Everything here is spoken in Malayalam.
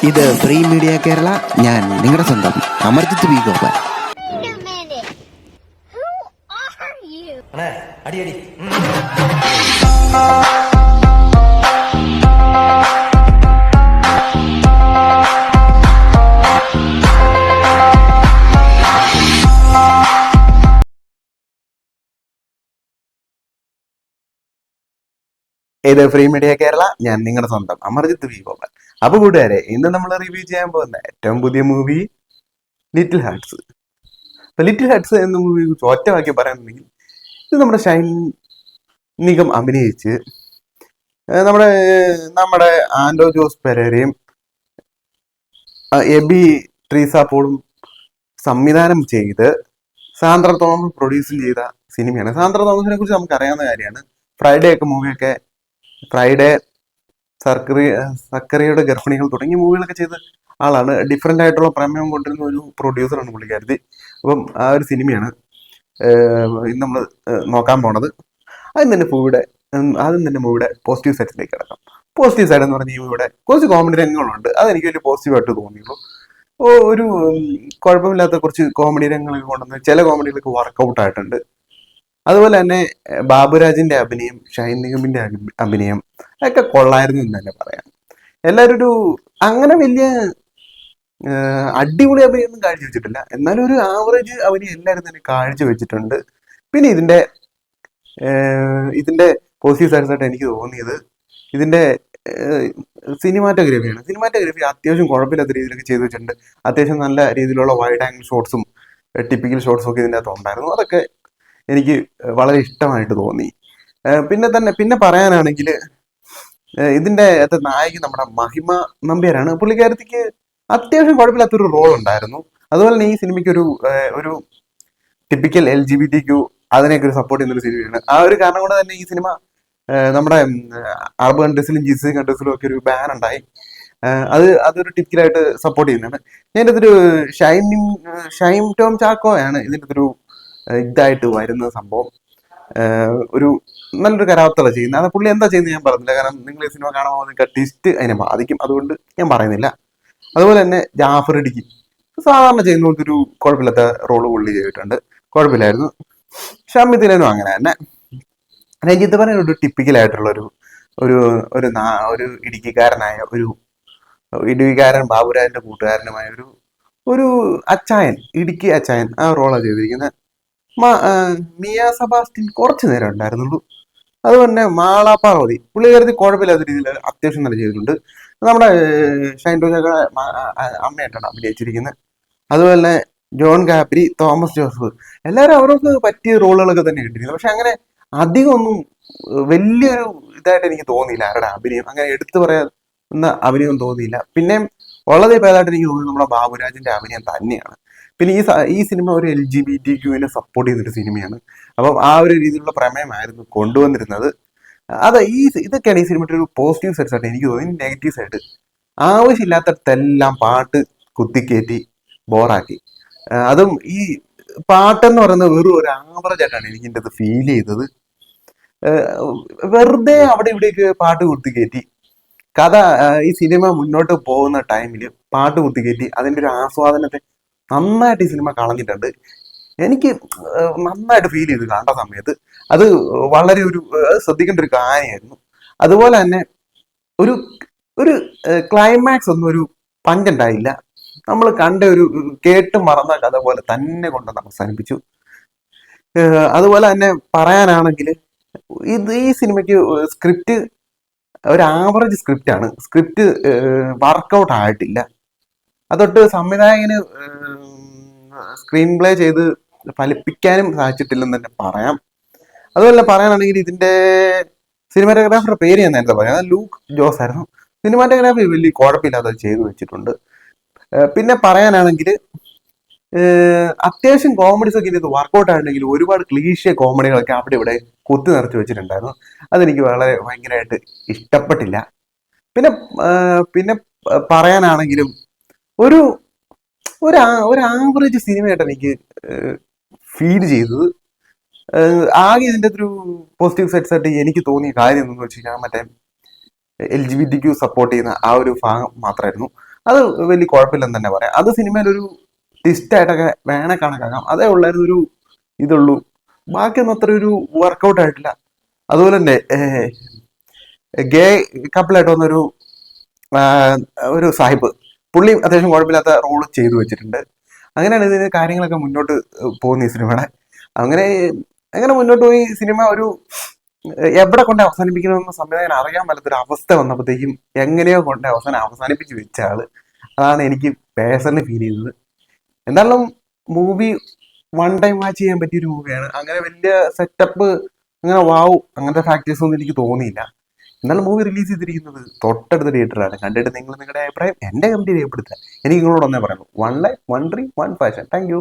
ഇത് ഫ്രീ മീഡിയ കേരള. ഞാൻ നിങ്ങളുടെ സ്വന്തം അമർജിത്ത് വി ഗോപാൽ. അടി അടി. ഇത് ഫ്രീ മീഡിയ കേരള. ഞാൻ നിങ്ങളുടെ സ്വന്തം അമർജിത്ത് വി ഗോപാൽ. അപ്പൊ കൂട്ടുകാരെ, ഇന്ന് നമ്മൾ റിവ്യൂ ചെയ്യാൻ പോകുന്ന ഏറ്റവും പുതിയ മൂവി ലിറ്റിൽ ഹാർട്സ്. അപ്പൊ ലിറ്റിൽ ഹാർട്സ് എന്ന മൂവി ഒറ്റവാക്കി പറയുന്നുണ്ടെങ്കിൽ, ഇത് നമ്മുടെ ഷൈൻ നിഗം അഭിനയിച്ച് നമ്മുടെ നമ്മുടെ ആൻഡോ ജോസ് പെരേരയും എബി ട്രീസ പോളും സംവിധാനം ചെയ്ത് സാന്ദ്ര തോമസ് പ്രൊഡ്യൂസ് ചെയ്ത സിനിമയാണ്. സാന്ദ്ര തോമസിനെ കുറിച്ച് നമുക്ക് അറിയാവുന്ന കാര്യമാണ്. ഫ്രൈഡേ ഒക്കെ മൂവിയൊക്കെ, ഫ്രൈഡേ, സക്കറിയുടെ ഗർഭിണികൾ തുടങ്ങിയ മൂവികളൊക്കെ ചെയ്ത ആളാണ്. ഡിഫറെന്റ് ആയിട്ടുള്ള പ്രമേയം കൊണ്ടിരുന്ന ഒരു പ്രൊഡ്യൂസറാണ് പുള്ളിക്കാരത്തി. അപ്പം ആ ഒരു സിനിമയാണ് ഇന്ന് നമ്മൾ നോക്കാൻ പോണത്. ആദ്യം തന്നെ മൂവിയുടെ പോസിറ്റീവ് സൈഡിലേക്ക് കിടക്കാം. പോസിറ്റീവ് സൈഡ് എന്ന് പറഞ്ഞാൽ ഈ മൂവിയുടെ കുറച്ച് കോമഡി രംഗങ്ങളുണ്ട്. അതെനിക്ക് വലിയ പോസിറ്റീവായിട്ട് തോന്നിയുള്ളൂ. ഒരു കുഴപ്പമില്ലാത്ത കുറച്ച് കോമഡി രംഗങ്ങളൊക്കെ കൊണ്ടുവന്ന് ചില കോമഡികളൊക്കെ വർക്കൗട്ട് ആയിട്ടുണ്ട്. അതുപോലെ തന്നെ ബാബുരാജിന്റെ അഭിനയം, ഷൈൻ നിഗമിന്റെ അഭിനയം ഒക്കെ കൊള്ളായിരുന്നു എന്ന് തന്നെ പറയാം. എല്ലാവരും ഒരു അങ്ങനെ വലിയ അടിപൊളി അഭിനയൊന്നും കാഴ്ച വെച്ചിട്ടില്ല, എന്നാലും ഒരു ആവറേജ് അഭിനയം എല്ലാവരും തന്നെ കാഴ്ച വെച്ചിട്ടുണ്ട്. പിന്നെ ഇതിന്റെ പോസിറ്റീവ് സൈഡ്സായിട്ട് എനിക്ക് തോന്നിയത് ഇതിന്റെ സിനിമാറ്റോഗ്രഫിയാണ്. സിനിമാറ്റോഗ്രഫി അത്യാവശ്യം കുഴപ്പമില്ലാത്ത രീതിയിലൊക്കെ ചെയ്തു വെച്ചിട്ടുണ്ട്. അത്യാവശ്യം നല്ല രീതിയിലുള്ള വൈഡ് ആംഗിൾ ഷോട്ട്സും ടിപ്പിക്കൽ ഷോട്ട്സും ഒക്കെ ഇതിൻ്റെ അകത്ത് ഉണ്ടായിരുന്നു. അതൊക്കെ എനിക്ക് വളരെ ഇഷ്ടമായിട്ട് തോന്നി. പിന്നെ പറയാനാണെങ്കിൽ ഇതിന്റെ നായകി നമ്മുടെ മഹിമ നമ്പ്യാരാണ്. പുള്ളിക്കാരത്തിക്ക് അത്യാവശ്യം കുഴപ്പമില്ലാത്തൊരു റോൾ ഉണ്ടായിരുന്നു. അതുപോലെ തന്നെ ഈ സിനിമയ്ക്ക് ഒരു ടിപ്പിക്കൽ LGBTQ അതിനെയൊക്കെ ഒരു സപ്പോർട്ട് ചെയ്യുന്നൊരു സിനിമയാണ്. ആ ഒരു കാരണം കൊണ്ട് തന്നെ ഈ സിനിമ നമ്മുടെ അറബ് കൺട്രീസിലും GCC കൺട്രീസിലും ഒക്കെ ഒരു ബാൻ ഉണ്ടായി. അതൊരു ടിപ്പിക്കലായിട്ട് സപ്പോർട്ട് ചെയ്യുന്നതാണ്. ഇതിൻ്റെ ഒരു ഷൈൻ ടോം ചാക്കോയാണ് ഇതിൻ്റെ ഒരു ഇതായിട്ട് വരുന്ന സംഭവം. ഒരു നല്ലൊരു കരാപ്തല ചെയ്യുന്നത്. അത് പുള്ളി എന്താ ചെയ്യുന്നത് ഞാൻ പറഞ്ഞില്ല, കാരണം നിങ്ങൾ ഈ സിനിമ കാണുമ്പോൾ നിങ്ങൾക്ക് ട്വിസ്റ്റ് അതിനെ ബാധിക്കും, അതുകൊണ്ട് ഞാൻ പറയുന്നില്ല. അതുപോലെ തന്നെ ജാഫർ ഇടുക്കി സാധാരണ ചെയ്യുന്ന പോലത്തെ ഒരു കുഴപ്പമില്ലാത്ത റോള് പുള്ളി ചെയ്തിട്ടുണ്ട്, കുഴപ്പമില്ലായിരുന്നു. ഷമിതിനും അങ്ങനെ തന്നെ. രഞ്ജിത്ത് പറയുന്ന ഒരു ടിപ്പിക്കലായിട്ടുള്ള ഒരു ഇടുക്കിക്കാരനായ ഇടുക്കിക്കാരൻ ബാബുരാജിന്റെ കൂട്ടുകാരനുമായ ഒരു അച്ചായൻ, ഇടുക്കി അച്ചായൻ, ആ റോളാണ് ചെയ്തിരിക്കുന്നത്. മിയ സെബാസ്റ്റ്യൻ കുറച്ച് നേരം ഉണ്ടായിരുന്നുള്ളൂ. അതുപോലെ തന്നെ മാള പാർവതി പുള്ളിക്കാരത്തി കുഴപ്പമില്ലാത്ത രീതിയിൽ അത്യാവശ്യം നല്ല ചെയ്തിട്ടുണ്ട്. നമ്മുടെ ഷൈൻ ടോജൊക്കെ അമ്മയായിട്ടാണ് അഭിനയിച്ചിരിക്കുന്നത്. അതുപോലെ തന്നെ ജോൺ ഗാബ്രി, തോമസ് ജോസഫ് എല്ലാവരും അവർക്ക് പറ്റിയ റോളുകളൊക്കെ തന്നെ കിട്ടിയിരുന്നു. പക്ഷെ അങ്ങനെ അധികം ഒന്നും വലിയൊരു ഇതായിട്ട് എനിക്ക് തോന്നിയില്ല. ആരുടെ അഭിനയം അങ്ങനെ എടുത്തു പറയാവുന്ന അഭിനയം തോന്നിയില്ല. പിന്നെ വളരെ ഭേദമായിട്ട് എനിക്ക് തോന്നുന്നത് നമ്മുടെ ബാബുരാജിന്റെ അഭിനയം തന്നെയാണ്. പിന്നെ ഈ സിനിമ ഒരു LGBTQവിനെ സപ്പോർട്ട് ചെയ്യുന്നൊരു സിനിമയാണ്. അപ്പം ആ ഒരു രീതിയിലുള്ള പ്രമേയമായിരുന്നു കൊണ്ടുവന്നിരുന്നത്. ഇതൊക്കെയാണ് ഈ സിനിമയുടെ ഒരു പോസിറ്റീവ് സൈഡ്സ് ആയിട്ട് എനിക്ക് തോന്നി. നെഗറ്റീവ് സൈഡ് ആവശ്യമില്ലാത്തടത്തെല്ലാം പാട്ട് കുത്തിക്കയറ്റി ബോറാക്കി. അതും ഈ പാട്ടെന്ന് പറയുന്നത് വെറും ഒരു ആവറേജ് ആയിട്ടാണ് എനിക്ക് ഇതിൻ്റെ അത് ഫീൽ ചെയ്തത്. വെറുതെ അവിടെ ഇവിടേക്ക് പാട്ട് കുത്തിക്കയറ്റി ഈ സിനിമ മുന്നോട്ട് പോകുന്ന ടൈമിൽ പാട്ട് കുത്തിക്കയറ്റി അതിൻ്റെ ഒരു ആസ്വാദനത്തെ നന്നായിട്ട് ഈ സിനിമ കളഞ്ഞിട്ടുണ്ട്. എനിക്ക് നന്നായിട്ട് ഫീൽ ചെയ്തു കണ്ട സമയത്ത്. അത് വളരെ ശ്രദ്ധിക്കേണ്ട ഒരു കാര്യമായിരുന്നു. അതുപോലെ തന്നെ ഒരു ക്ലൈമാക്സ് ഒന്നും ഒരു പഞ്ചുണ്ടായില്ല. നമ്മൾ കണ്ട കേട്ട് മറന്ന കഥ പോലെ തന്നെ കൊണ്ടൊന്ന് അവസാനിപ്പിച്ചു. അതുപോലെ തന്നെ പറയാനാണെങ്കിൽ ഈ സിനിമയ്ക്ക് സ്ക്രിപ്റ്റ് ഒരു ആവറേജ് സ്ക്രിപ്റ്റാണ്. സ്ക്രിപ്റ്റ് വർക്കൗട്ട് ആയിട്ടില്ല. അതൊട്ട് സംവിധായകന് സ്ക്രീൻ പ്ലേ ചെയ്ത് ഫലിപ്പിക്കാനും സാധിച്ചിട്ടില്ലെന്ന് തന്നെ പറയാം. അതുപോലെ പറയാനാണെങ്കിൽ ഇതിന്റെ സിനിമാറ്റോഗ്രാഫറുടെ പേര് ഞാൻ നേരത്തെ പറയാം, ലൂക്ക് ജോസ് ആയിരുന്നു. സിനിമാറ്റോഗ്രാഫി വലിയ കുഴപ്പമില്ലാതെ ചെയ്തു വെച്ചിട്ടുണ്ട്. പിന്നെ പറയാനാണെങ്കിൽ അത്യാവശ്യം കോമഡീസ് ഒക്കെ ഇത് വർക്കൗട്ട് ആയിട്ടുണ്ടെങ്കിൽ ഒരുപാട് ക്ലീഷ്യ കോമഡികളൊക്കെ അവിടെ ഇവിടെ കുത്തി നിറച്ച് വെച്ചിട്ടുണ്ടായിരുന്നു. അതെനിക്ക് ഭയങ്കരമായിട്ട് ഇഷ്ടപ്പെട്ടില്ല. പിന്നെ പറയാനാണെങ്കിലും ഒരു ആവറേജ് സിനിമയായിട്ട് എനിക്ക് ഫീൽ ചെയ്തത്. ആകെ ഇതിൻ്റെ ഒരു പോസിറ്റീവ് സൈഡ്സ് ആയിട്ട് എനിക്ക് തോന്നിയ കാര്യം എന്ന് വെച്ച് കഴിഞ്ഞാൽ മറ്റേ LGBTQ സപ്പോർട്ട് ചെയ്യുന്ന ആ ഒരു ഭാഗം മാത്രമായിരുന്നു. അത് വലിയ കുഴപ്പമില്ലെന്ന് തന്നെ പറയാം. അത് സിനിമയിലൊരു ട്വിസ്റ്റായിട്ടൊക്കെ വേണേ കണക്കാക്കാം. അതേ ഉള്ളായിരുന്നു ഒരു ഇതുള്ളൂ. ബാക്കിയൊന്നും അത്ര ഒരു വർക്കൗട്ട് ആയിട്ടില്ല. അതുപോലെ തന്നെ ഗേ കപ്പിളായിട്ട് വന്നൊരു ഒരു സാഹിബ്, പുള്ളി അത്യാവശ്യം കുഴപ്പമില്ലാത്ത റോള് ചെയ്തു വെച്ചിട്ടുണ്ട്. അങ്ങനെയാണ് ഇതിന് കാര്യങ്ങളൊക്കെ മുന്നോട്ട് പോകുന്ന ഈ സിനിമയുടെ. അങ്ങനെ അങ്ങനെ മുന്നോട്ട് പോയി സിനിമ ഒരു എവിടെ കൊണ്ട് അവസാനിപ്പിക്കണമെന്ന സംവിധാനം അറിയാൻ പറ്റാത്തൊരു അവസ്ഥ വന്നപ്പോഴത്തേക്കും എങ്ങനെയോ കൊണ്ട് അവസാനിപ്പിച്ച് വെച്ച ആള്. അതാണ് എനിക്ക് പേഴ്സണലി ഫീൽ ചെയ്തത്. എന്തായാലും മൂവി വൺ ടൈം വാച്ച് ചെയ്യാൻ പറ്റിയ ഒരു മൂവിയാണ്. അങ്ങനെ വലിയ സെറ്റപ്പ് അങ്ങനെ വാവ് അങ്ങനത്തെ ഫാക്ടേഴ്സ് ഒന്നും എനിക്ക് തോന്നിയില്ല. എന്നാലും മൂവി റിലീസ് ചെയ്തിരിക്കുന്നത് തൊട്ടടുത്ത തിയേറ്ററിലാണ്. കണ്ടിട്ട് നിങ്ങൾ നിങ്ങളുടെ അഭിപ്രായം എൻ്റെ കമന്റ് രേഖപ്പെടുത്തുക. എനിക്ക് നിങ്ങളോട് ഒന്നേ പറയുള്ളൂ, one life one dream one passion. Thank you.